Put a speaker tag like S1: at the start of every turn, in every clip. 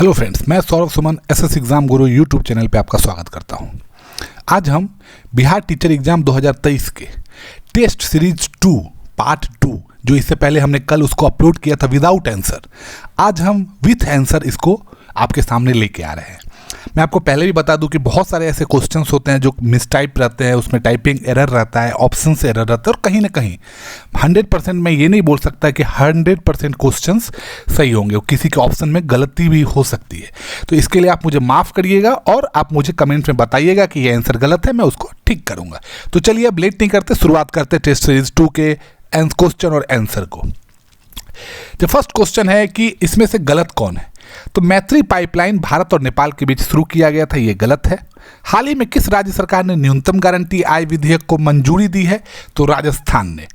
S1: Hello friends, मैं Saurabh Suman SS exam गुरु YouTube channel पे आपका स्वागत करता हूं। आज हम बिहार टीचर एग्जाम 2023 के टेस्ट सीरीज 2 पार्ट 2 जो इससे पहले हमने कल उसको अपलोड किया था विदाउट आंसर, आज हम विथ आंसर इसको आपके सामने लेके आ रहे हैं। मैं आपको पहले भी बता दूं कि बहुत सारे ऐसे क्वेश्चंस होते हैं जो मिसटाइप रहते हैं, उसमें टाइपिंग एरर रहता है, ऑप्शन से एरर रहता है, और कहीं ना कहीं 100% मैं ये नहीं बोल सकता कि 100% क्वेश्चंस सही होंगे, किसी के ऑप्शन में गलती भी हो सकती है। तो इसके लिए आप मुझे माफ़ करिएगा और आप मुझे कमेंट में बताइएगा कि ये आंसर गलत है, मैं उसको ठीक करूँगा। तो चलिए अब लेट नहीं करते, शुरुआत करते टेस्ट सीरीज 2 के क्वेश्चन और आंसर को। जो फर्स्ट क्वेश्चन है कि इसमें से गलत कौन है, तो मैत्री पाइपलाइन भारत और नेपाल के बीच शुरू किया गया था, ये गलत है। हाल ही में किस राज्य सरकार ने न्यूनतम गारंटी आय विधेयक को मंजूरी दी है, तो राजस्थान ने।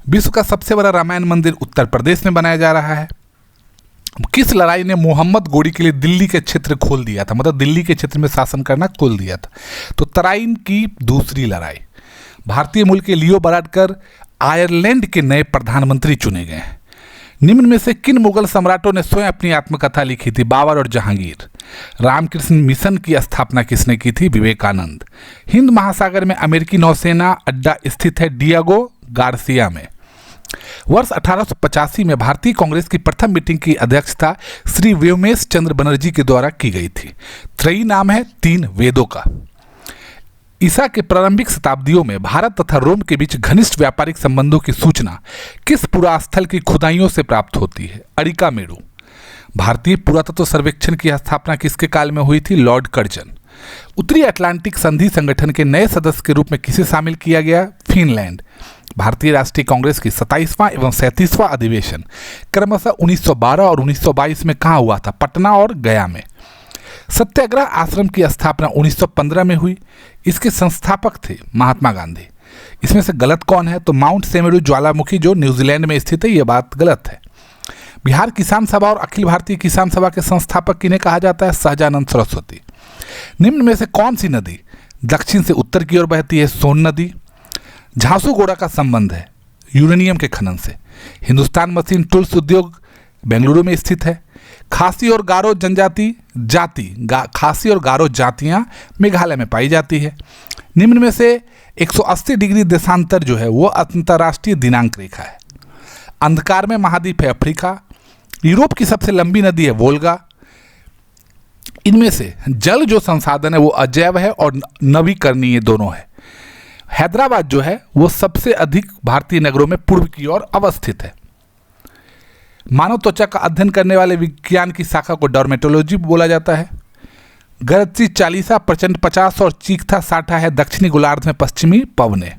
S1: विश्व का सबसे बड़ा रामायण मंदिर उत्तर प्रदेश में बनाया जा रहा है। किस लड़ाई ने मोहम्मद गोरी के लिए दिल्ली के क्षेत्र खोल दिया था, मतलब दिल्ली के क्षेत्र में शासन करना खोल दिया था, तो तराइन की दूसरी लड़ाई। भारतीय मूल के लियो वाराडकर आयरलैंड के नए प्रधानमंत्री चुने गए हैं। निम्न में से किन मुगल सम्राटों ने स्वयं अपनी आत्मकथा लिखी थी, बाबर और जहांगीर। रामकृष्ण मिशन की स्थापना किसने की थी, विवेकानंद। हिंद महासागर में अमेरिकी नौसेना अड्डा स्थित है, डियागो गार्सिया में। वर्ष 1885 में भारतीय कांग्रेस की प्रथम मीटिंग की अध्यक्षता श्री व्योमेश चंद्र बनर्जी के द्वारा की गई थी। त्रयी नाम है 3 वेदों का। ईसा के प्रारंभिक शताब्दियों में भारत तथा रोम के बीच घनिष्ठ व्यापारिक संबंधों की सूचना किस पुरास्थल की खुदाइयों से प्राप्त होती है, अरिका मेरू। भारतीय पुरातत्व सर्वेक्षण की स्थापना किसके काल में हुई थी, लॉर्ड कर्जन। उत्तरी अटलांटिक संधि संगठन के नए सदस्य के रूप में किसे शामिल किया गया, फिनलैंड। भारतीय राष्ट्रीय कांग्रेस की 27वां एवं 37वां अधिवेशन क्रमशः 1912 और 1922 में कहाँ हुआ था, पटना और गया में। सत्याग्रह आश्रम की स्थापना 1915 में हुई, इसके संस्थापक थे महात्मा गांधी। इसमें से गलत कौन है, तो माउंट सेमेरू ज्वालामुखी जो न्यूजीलैंड में स्थित है, यह बात गलत है। बिहार किसान सभा और अखिल भारतीय किसान सभा के संस्थापक किन्हें कहा जाता है, सहजानंद सरस्वती। निम्न में से कौन सी नदी दक्षिण से उत्तर की ओर बहती है, सोन नदी। झांसू-गोड़ा का संबंध है यूरेनियम के खनन से। हिंदुस्तान मशीन टूल्स उद्योग बेंगलुरु में स्थित है। खासी और गारो खासी और गारो जातियां मेघालय में पाई जाती है। निम्न में से 180 डिग्री देशांतर जो है वो अंतर्राष्ट्रीय दिनांक रेखा है। अंधकार में महाद्वीप है अफ्रीका। यूरोप की सबसे लंबी नदी है वोल्गा। इनमें से जल जो संसाधन है वो अजैव है और नवीकरणीय दोनों है। हैदराबाद जो है वो सबसे अधिक भारतीय नगरों में पूर्व की ओर अवस्थित है। मानव त्वचा का अध्ययन करने वाले विज्ञान की शाखा को डर्मेटोलॉजी बोला जाता है। गरजती 40, प्रचंड 50 और चीखता 60 है दक्षिणी गोलार्ध में पश्चिमी पवने।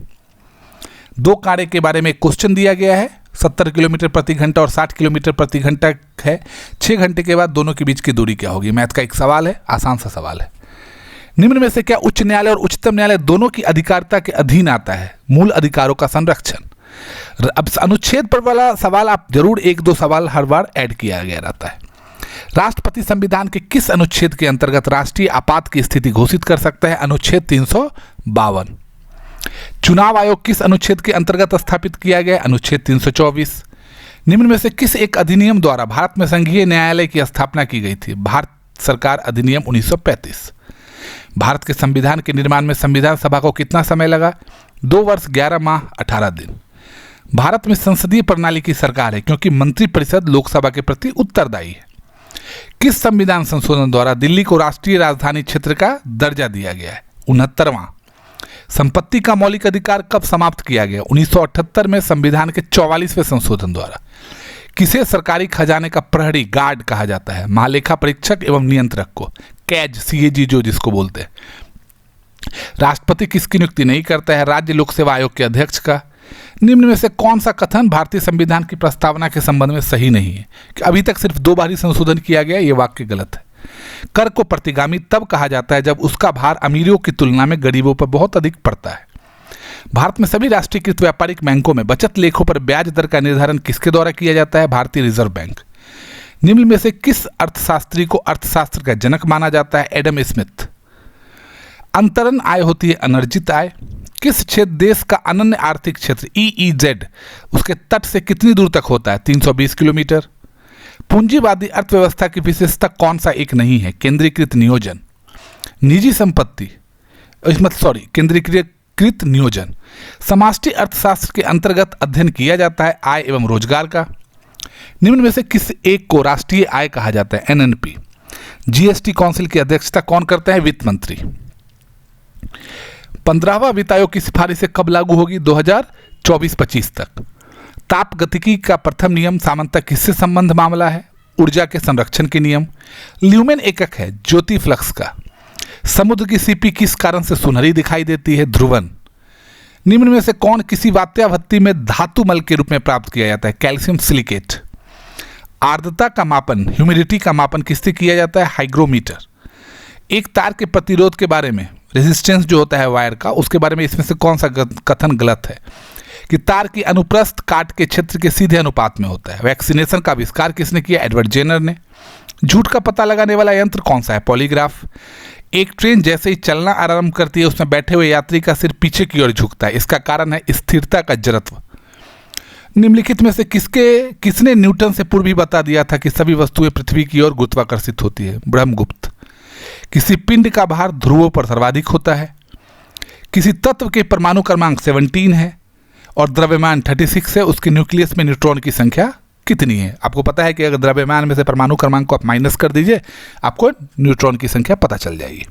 S1: 2 कार्य के बारे में एक क्वेश्चन दिया गया है, 70 किलोमीटर प्रति घंटा और 60 किलोमीटर प्रति घंटा है। 6 घंटे के बाद दोनों के बीच की दूरी क्या होगी, मैथ का एक सवाल है, आसान सा सवाल है। निम्न में से क्या उच्च न्यायालय और उच्चतम न्यायालय दोनों की अधिकारिता के अधीन आता है, मूल अधिकारों का संरक्षण। अब अनुच्छेद पर वाला सवाल आप जरूर 1-2 सवाल हर बार ऐड किया गया रहता है। राष्ट्रपति संविधान के किस अनुच्छेद के अंतर्गत राष्ट्रीय आपात की स्थिति घोषित कर सकता है, अनुच्छेद 352। चुनाव आयोग किस अनुच्छेद के अंतर्गत स्थापित किया गया, अनुच्छेद 324। निम्न में से किस एक अधिनियम द्वारा भारत में संघीय न्यायालय की स्थापना की गई थी, भारत सरकार अधिनियम 1935। भारत के संविधान के निर्माण में संविधान सभा को कितना समय लगा, 2 वर्ष 11 माह 18 दिन। भारत में संसदीय प्रणाली की सरकार है क्योंकि मंत्रिपरिषद लोकसभा के प्रति उत्तरदायी है। किस संविधान संशोधन द्वारा दिल्ली को राष्ट्रीय राजधानी क्षेत्र का दर्जा दिया गया है, 69वां। संपत्ति का मौलिक अधिकार कब समाप्त किया गया, 1978 में संविधान के 44वें संशोधन द्वारा। किसे सरकारी खजाने का प्रहरी गार्ड कहा जाता है, महालेखा परीक्षक एवं नियंत्रक को, कैज CAG जो जिसको बोलते हैं। राष्ट्रपति किसकी नियुक्ति नहीं करता है, राज्य लोक सेवा आयोग के अध्यक्ष का। निम्न में से कौन सा कथन भारतीय संविधान की प्रस्तावना के संबंध में सही नहीं है, कि अभी तक सिर्फ 2 बार ही संशोधन किया गया, ये वाक्य गलत है। कर को प्रतिगामी तब कहा जाता है जब उसका भार अमीरों की तुलना में गरीबों पर बहुत अधिक पड़ता है। भारत में सभी राष्ट्रीयकृत व्यापारिक बैंकों में बचत लेखों पर ब्याज दर का निर्धारण किसके द्वारा किया जाता है, भारतीय रिजर्व बैंक। निम्न में से किस अर्थशास्त्री को अर्थशास्त्र का जनक माना जाता है, एडम स्मिथ। अंतरण आय होती है अनर्जित आय। किस क्षेत्र देश का अनन्य आर्थिक क्षेत्र EEZ उसके तट से कितनी दूर तक होता है, 320 किलोमीटर। पूंजीवादी अर्थव्यवस्था की विशेषता कौन सा एक नहीं है? केंद्रीकृत नियोजन, निजी संपत्ति, केंद्रीकृत नियोजन। समष्टि अर्थशास्त्र के अंतर्गत अध्ययन किया जाता है आय एवं रोजगार का। निम्न में से किस एक को राष्ट्रीय आय कहा जाता है? एनएनपी। जीएसटी काउंसिल की अध्यक्षता कौन करते हैं? वित्त मंत्री। 15वां वित्त आयोग की सिफारिश से कब लागू होगी? 2024-25 तक। ताप गतिकी का प्रथम नियम सामान्यतः किससे संबंध मामला है? ऊर्जा के संरक्षण के नियम। ल्यूमेन एकक है ज्योति फ्लक्स का। समुद्र की सीपी किस कारण से सुनहरी दिखाई देती है? ध्रुवन। निम्न में से कौन किसी वात्याभत्ती में धातु मल के रूप में प्राप्त किया जाता है? Calcium silicate. आर्द्रता का मापन, ह्यूमिडिटी का मापन किससे किया जाता है? हाइग्रोमीटर। एक तार के प्रतिरोध के बारे में, रेजिस्टेंस जो होता है वायर का, उसके बारे में इसमें से कौन सा कथन गलत है? कि तार की अनुप्रस्थ काट के क्षेत्र के सीधे अनुपात में होता है। वैक्सीनेशन का आविष्कार किसने किया? एडवर्ड जेनर ने। झूठ का पता लगाने वाला यंत्र कौन सा है? पॉलीग्राफ। एक ट्रेन जैसे ही चलना आरंभ करती है उसमें बैठे हुए यात्री का सिर पीछे की ओर झुकता है, इसका कारण है स्थिरता का जड़त्व। निम्नलिखित में से किसने न्यूटन से पूर्व ही बता दिया था कि सभी वस्तुएं पृथ्वी की ओर गुरुत्वाकर्षित होती है? ब्रह्मगुप्त। किसी पिंड का भार ध्रुवों पर सर्वाधिक होता है। किसी तत्व के परमाणु क्रमांक 17 है और द्रव्यमान 36 है, उसके न्यूक्लियस में न्यूट्रॉन की संख्या कितनी है? आपको पता है कि अगर द्रव्यमान में से परमाणु क्रमांक को आप माइनस कर दीजिए, आपको न्यूट्रॉन की संख्या पता चल जाएगी।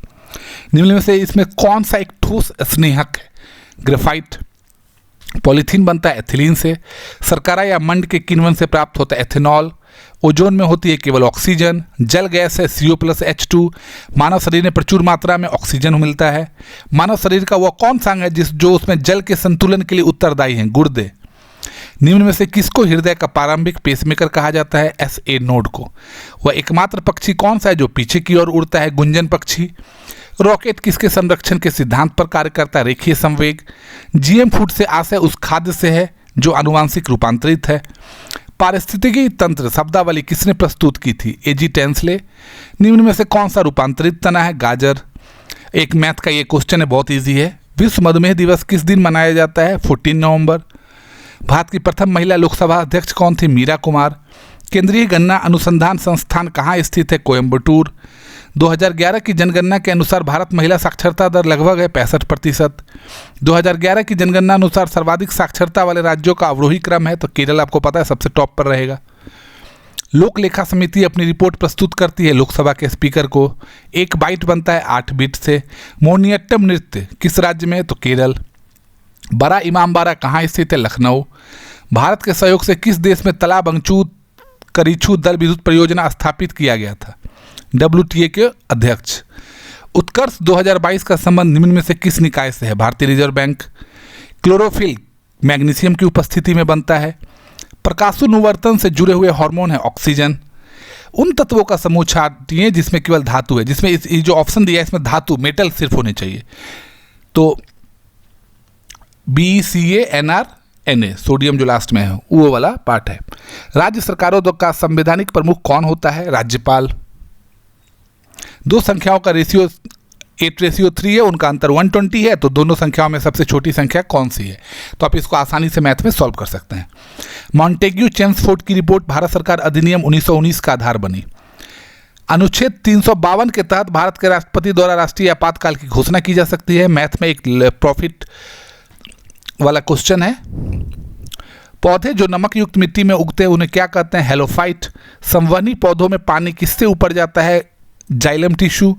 S1: निम्न में से इसमें कौन सा एक ठोस स्नेहक है? ग्रेफाइट। पॉलीथीन बनता है एथिलीन से। शर्करा या मंड के किण्वन से प्राप्त होता है? एथेनॉल। ओजोन में होती है केवल ऑक्सीजन। जल गैस है CO+H2। मानव शरीर में प्रचुर मात्रा में ऑक्सीजन मिलता है। मानव शरीर का वह कौन सा अंग है जो उसमें जल के संतुलन के लिए उत्तरदायी है? गुर्दे। निम्न में से किसको हृदय का प्रारंभिक पेसमेकर कहा जाता है? SA नोड को। वह एकमात्र पक्षी कौन सा है जो पीछे की ओर उड़ता है? गुंजन पक्षी। रॉकेट किसके संरक्षण के सिद्धांत पर कार्य करता है? रेखीय संवेग। जीएम फूड से आशय उस खाद्य से है जो आनुवांशिक रूपांतरित है। पारिस्थितिकी तंत्र शब्दावली किसने प्रस्तुत की थी? AG Tansley. निम्न में से कौन सा रूपांतरित तना है? गाजर। एक मैथ का ये क्वेश्चन है, बहुत ईजी है। विश्व मधुमेह दिवस किस दिन मनाया जाता है? 14 नवंबर। भारत की प्रथम महिला लोकसभा अध्यक्ष कौन थी? मीरा कुमार। केंद्रीय गन्ना अनुसंधान संस्थान कहाँ स्थित है? कोयम्बटूर। 2011 की जनगणना के अनुसार भारत महिला साक्षरता दर लगभग है 65%। 2011 की जनगणना अनुसार सर्वाधिक साक्षरता वाले राज्यों का अवरोही क्रम है, तो केरल आपको पता है सबसे टॉप पर रहेगा। लोक लेखा समिति अपनी रिपोर्ट प्रस्तुत करती है लोकसभा के स्पीकर को। 1 बाइट बनता है 8 बिट से। मोहिनीअट्टम नृत्य किस राज्य में है? तो केरल। बड़ा इमामबाड़ा कहाँ स्थित है? लखनऊ। भारत के सहयोग से किस देश में तालाब अंगचू करीछू दल विद्युत परियोजना स्थापित किया गया था? WTA के अध्यक्ष। उत्कर्ष 2022 का संबंध निम्न में से किस निकाय से है? भारतीय रिजर्व बैंक। क्लोरोफिल मैग्नीशियम की उपस्थिति में बनता है। प्रकाशोन्वर्तन से जुड़े हुए हार्मोन है ऑक्सीजन। उन तत्वों का समूह छाटिए जिसमें केवल धातु है, जिसमें ये जो ऑप्शन दिया है इसमें धातु मेटल सिर्फ होने चाहिए, तो BCANR सोडियम जो लास्ट में है वो वाला पार्ट है। राज्य सरकारों का संवैधानिक प्रमुख कौन होता है? राज्यपाल। दो संख्याओं का रेशियो 8:3 है, उनका अंतर 120 है, तो दोनों संख्याओं में सबसे छोटी संख्या कौन सी है? तो आप इसको आसानी से मैथ में सॉल्व कर सकते हैं। मॉन्टेग्यू चेम्सफोर्ड की रिपोर्ट भारत सरकार अधिनियम 1919 का आधार बनी। अनुच्छेद 352 के तहत भारत के राष्ट्रपति द्वारा राष्ट्रीय आपातकाल की घोषणा की जा सकती है। मैथ में एक प्रॉफिट वाला क्वेश्चन है। पौधे जो नमक युक्त मिट्टी में उगते हैं उन्हें क्या कहते हैं? हेलोफाइट। संवहनी पौधों में पानी किससे ऊपर जाता है? Xylem tissue.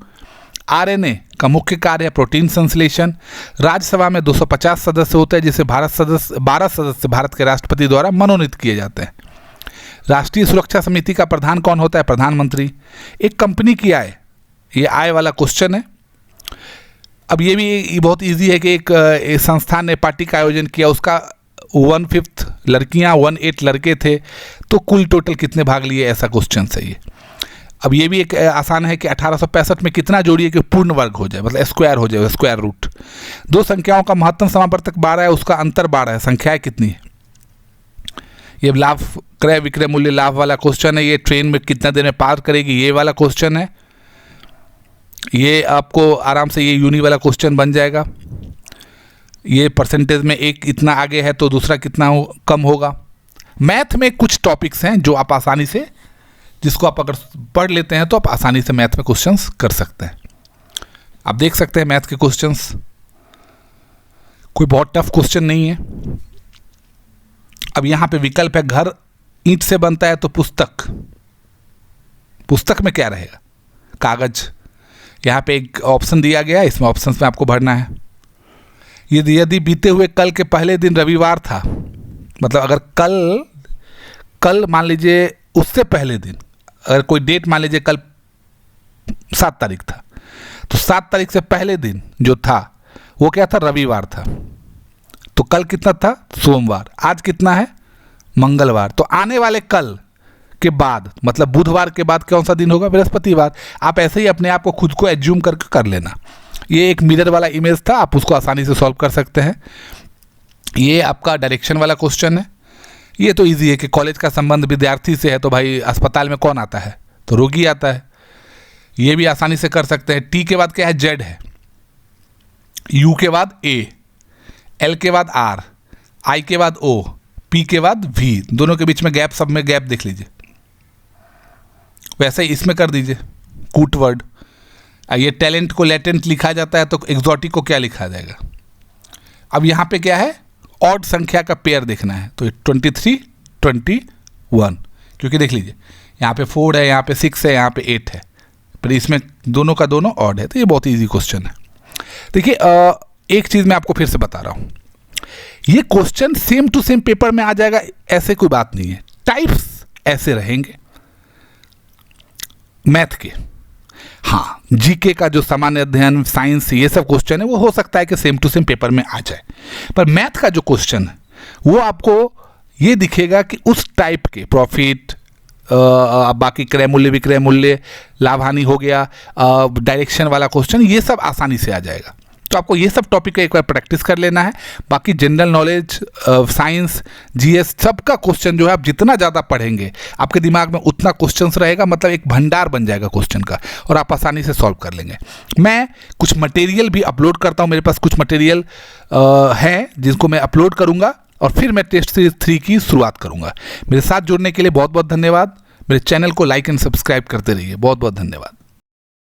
S1: RNA का मुख्य कार्य है प्रोटीन संश्लेषण। राज्यसभा में 250 सदस्य होते हैं, जिसे 12 सदस्य भारत के राष्ट्रपति द्वारा मनोनीत किए जाते हैं। राष्ट्रीय सुरक्षा समिति का प्रधान कौन होता है? प्रधानमंत्री। एक कंपनी की आय, ये आय वाला क्वेश्चन है। अब ये भी बहुत इजी है कि एक संस्थान ने पार्टी का आयोजन किया, उसका 1/5 लड़कियां 1/8 लड़के थे, तो कुल टोटल कितने भाग लिए? ऐसा क्वेश्चन चाहिए। अब ये भी एक आसान है कि 1865 में कितना जोड़िए कि पूर्ण वर्ग हो जाए, मतलब स्क्वायर हो जाए, स्क्वायर रूट। दो संख्याओं का महत्तम समावर्तक 12 है, उसका अंतर 12 है, संख्याएं कितनी है? ये लाभ क्रय विक्रय मूल्य लाभ वाला क्वेश्चन है। ये ट्रेन में कितना देर में पार करेगी, ये वाला क्वेश्चन है। ये आपको आराम से ये यूनि वाला क्वेश्चन बन जाएगा। ये परसेंटेज में एक इतना आगे है तो दूसरा कितना कम होगा। मैथ में कुछ टॉपिक्स हैं जो आप आसानी से जिसको आप अगर पढ़ लेते हैं तो आप आसानी से मैथ में क्वेश्चंस कर सकते हैं। आप देख सकते हैं मैथ के क्वेश्चंस, कोई बहुत टफ क्वेश्चन नहीं है। अब यहाँ पे विकल्प है, घर ईंट से बनता है तो पुस्तक, पुस्तक में क्या रहेगा? कागज। यहाँ पे एक ऑप्शन दिया गया है, इसमें ऑप्शंस में आपको भरना है। यदि बीते हुए कल के पहले दिन रविवार था, मतलब अगर कल मान लीजिए उससे पहले दिन, अगर कोई डेट मान लीजिए कल 7 तारीख था, तो 7 तारीख से पहले दिन जो था वो क्या था? रविवार था। तो कल कितना था? सोमवार। आज कितना है? मंगलवार। तो आने वाले कल के बाद, मतलब बुधवार के बाद कौन सा दिन होगा? बृहस्पतिवार। आप ऐसे ही अपने आप को खुद को एज्यूम करके कर लेना। ये एक मिरर वाला इमेज था, आप उसको आसानी से सॉल्व कर सकते हैं। ये आपका डायरेक्शन वाला क्वेश्चन है। ये तो इजी है कि कॉलेज का संबंध विद्यार्थी से है तो भाई अस्पताल में कौन आता है? तो रोगी आता है। ये भी आसानी से कर सकते हैं। टी के बाद क्या है? जेड है। यू के बाद ए, एल के बाद आर, आई के बाद ओ, पी के बाद वी। दोनों के बीच में गैप, सब में गैप देख लीजिए। वैसे ही इसमें कर दीजिए कूट वर्ड। ये टैलेंट को लेटेंट लिखा जाता है तो एग्जॉटिक को क्या लिखा जाएगा? अब यहाँ पे क्या है? ऑड संख्या का पेयर देखना है, तो 23, 21, क्योंकि देख लीजिए यहाँ पे 4 है, यहाँ पे 6 है, यहाँ पे 8 है, पर इसमें दोनों का दोनों ऑड है। तो ये बहुत ईजी क्वेश्चन है। देखिए एक चीज़ मैं आपको फिर से बता रहा हूँ, ये question same to same paper में आ जाएगा ऐसे कोई बात नहीं है। टाइप्स ऐसे रहेंगे मैथ के। हाँ, जीके का जो सामान्य अध्ययन, साइंस, ये सब क्वेश्चन है वो हो सकता है कि सेम टू सेम पेपर में आ जाए, पर मैथ का जो क्वेश्चन है वो आपको ये दिखेगा कि उस टाइप के प्रॉफिट, बाकी क्रय मूल्य, विक्रय मूल्य, लाभ हानि हो गया, डायरेक्शन वाला क्वेश्चन, ये सब आसानी से आ जाएगा। तो आपको ये सब टॉपिक का एक बार प्रैक्टिस कर लेना है। बाकी जनरल नॉलेज, साइंस, जीएस, सबका क्वेश्चन जो है आप जितना ज़्यादा पढ़ेंगे आपके दिमाग में उतना क्वेश्चंस रहेगा, मतलब एक भंडार बन जाएगा क्वेश्चन का, और आप आसानी से सॉल्व कर लेंगे। मैं कुछ मटेरियल भी अपलोड करता हूँ, मेरे पास कुछ मटेरियल हैं जिनको मैं अपलोड करूँगा और फिर मैं टेस्ट सीरीज 3 की शुरुआत करूँगा। मेरे साथ जुड़ने के लिए बहुत बहुत धन्यवाद। मेरे चैनल को लाइक एंड सब्सक्राइब करते रहिए। बहुत बहुत धन्यवाद।